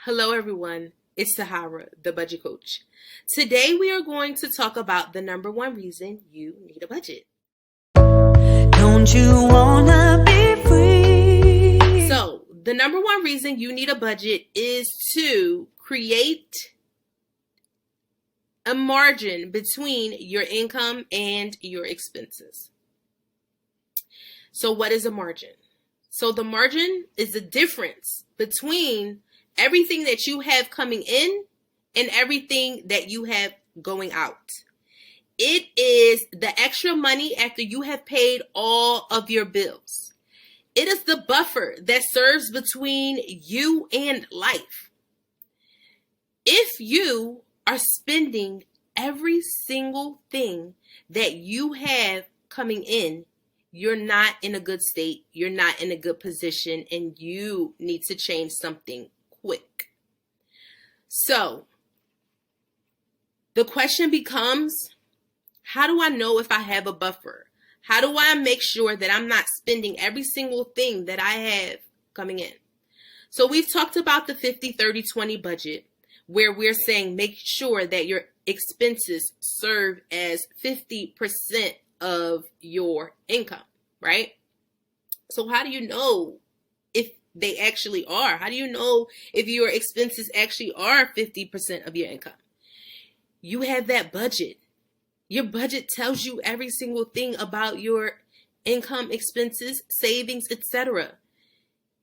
Hello, everyone. It's Sahara, the budget coach. Today, we are going to talk about the number one reason you need a budget. Don't you wanna be free? So, the number one reason you need a budget is to create a margin between your income and your expenses. So, what is a margin? So, the margin is the difference between everything that you have coming in and everything that you have going out. It is the extra money after you have paid all of your bills. It is the buffer that serves between you and life. If you are spending every single thing that you have coming in, you're not in a good state, you're not in a good position, and you need to change something quick. So the question becomes, how do I know if I have a buffer? How do I make sure that I'm not spending every single thing that I have coming in? So we've talked about the 50-30-20 budget, where we're saying make sure that your expenses serve as 50% of your income, right? So how do you know if they actually are? How do you know if your expenses actually are 50% of your income? You have that budget. Your budget tells you every single thing about your income, expenses, savings, etc.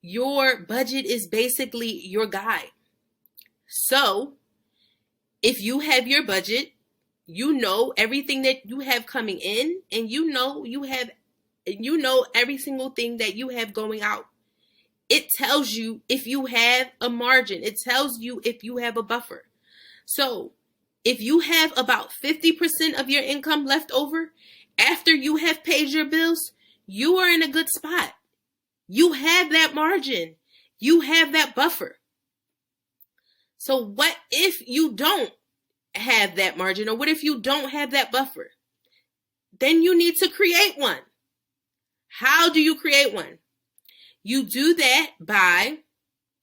Your budget is basically your guide. So if you have your budget, you know everything that you have coming in, and you know every single thing that you have going out. It tells you if you have a margin. It tells you if you have a buffer. So if you have about 50% of your income left over after you have paid your bills, you are in a good spot. You have that margin. You have that buffer. So what if you don't have that margin, or what if you don't have that buffer? Then you need to create one. How do you create one? You do that by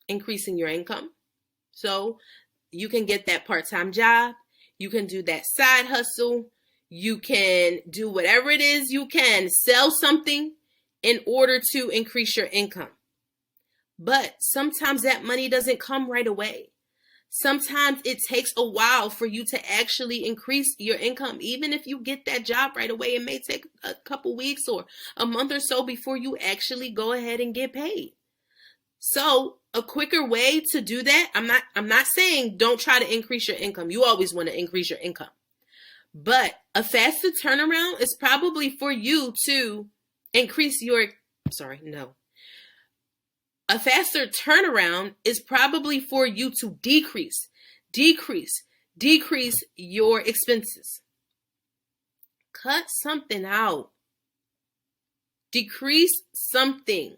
increasing your income. So you can get that part-time job. You can do that side hustle. You can do whatever it is you can. Sell something in order to increase your income. But sometimes that money doesn't come right away. Sometimes it takes a while for you to actually increase your income. Even if you get that job right away, it may take a couple weeks or a month or so before you actually go ahead and get paid. So a quicker way to do that, I'm not saying don't try to increase your income. You always want to increase your income. But a faster turnaround is probably for you to increase your, A faster turnaround is probably for you to decrease your expenses. Cut something out. Decrease something.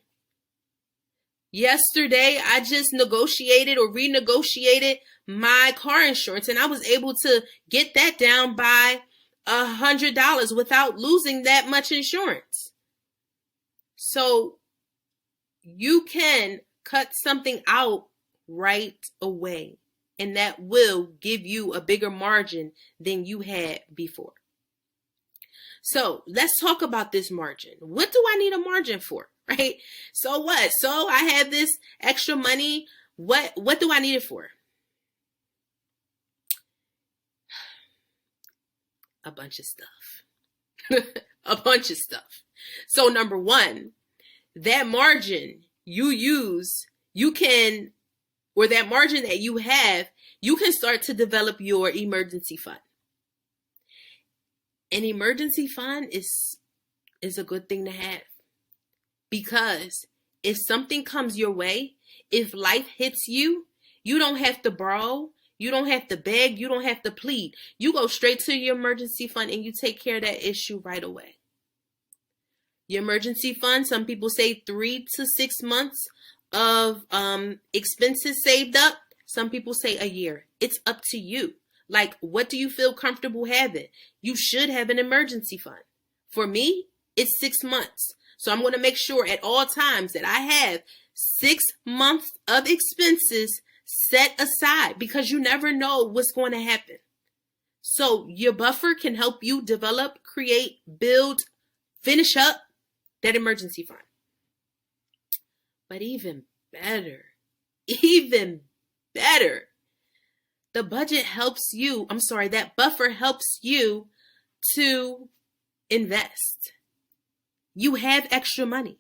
Yesterday, I just negotiated or renegotiated my car insurance, and I was able to get that down by $100 without losing that much insurance. So you can cut something out right away, and that will give you a bigger margin than you had before. So let's talk about this margin. What do I need a margin for, right? So what? So I have this extra money. What do I need it for? A bunch of stuff. A bunch of stuff. So number one, that margin that margin that you have, you can start to develop your emergency fund. An emergency fund is a good thing to have, because if something comes your way, if life hits you, you don't have to borrow, you don't have to beg, you don't have to plead. You go straight to your emergency fund and you take care of that issue right away. Your emergency fund, some people say 3 to 6 months of expenses saved up. Some people say a year. It's up to you. Like, what do you feel comfortable having? You should have an emergency fund. For me, it's 6 months. So I'm going to make sure at all times that I have 6 months of expenses Set aside, because you never know what's going to happen. So your buffer can help you develop, create, build, finish up that emergency fund. But even better, the budget helps you, that buffer helps you to invest. You have extra money.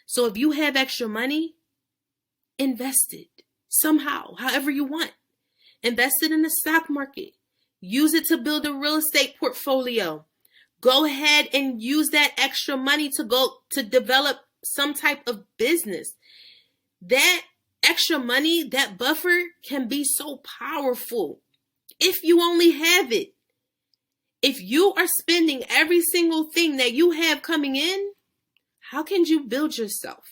So if you have extra money, invest it somehow, however you want. Invest it in the stock market. Use it to build a real estate portfolio. Go ahead and use that extra money to develop some type of business. That extra money, that buffer, can be so powerful if you only have it. If you are spending every single thing that you have coming in, how can you build yourself?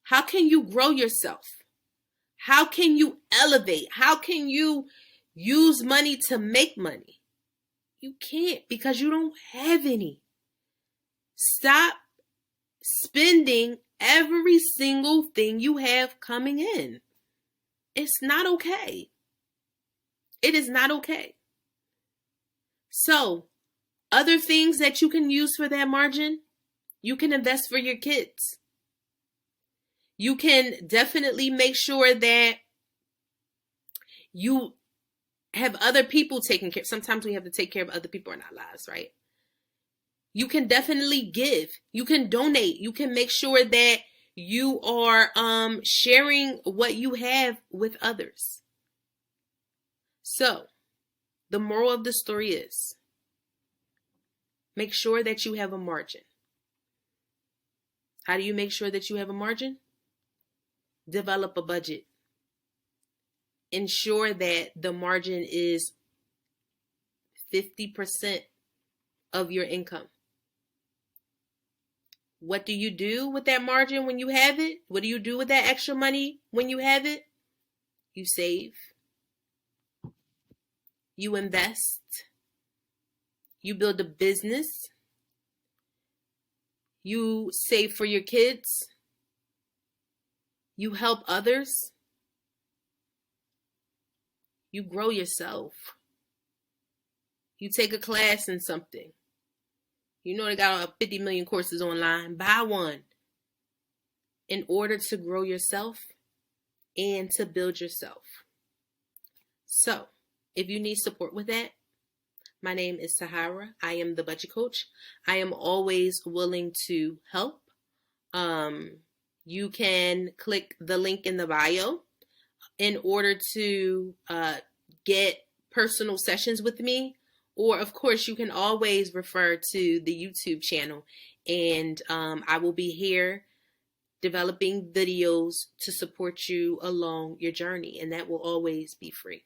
How can you grow yourself? How can you elevate? How can you use money to make money? You can't, because you don't have any. Stop spending every single thing you have coming in. It's not okay. It is not okay. So, other things that you can use for that margin, you can invest for your kids. You can definitely make sure that you have other people taking care. Sometimes we have to take care of other people in our lives, right? You can definitely give. You can donate. You can make sure that you are sharing what you have with others. So, the moral of the story is, make sure that you have a margin. How do you make sure that you have a margin? Develop a budget. Ensure that the margin is 50% of your income. What do you do with that margin when you have it? What do you do with that extra money when you have it? You save. You invest. You build a business. You save for your kids. You help others. You grow yourself. You take a class in something. You know they got 50 million courses online. Buy one in order to grow yourself and to build yourself. So, if you need support with that, my name is Sahara. I am the budget coach. I am always willing to help. You can click the link in the bio in order to get personal sessions with me. Or, of course, you can always refer to the YouTube channel. And I will be here developing videos to support you along your journey. And that will always be free.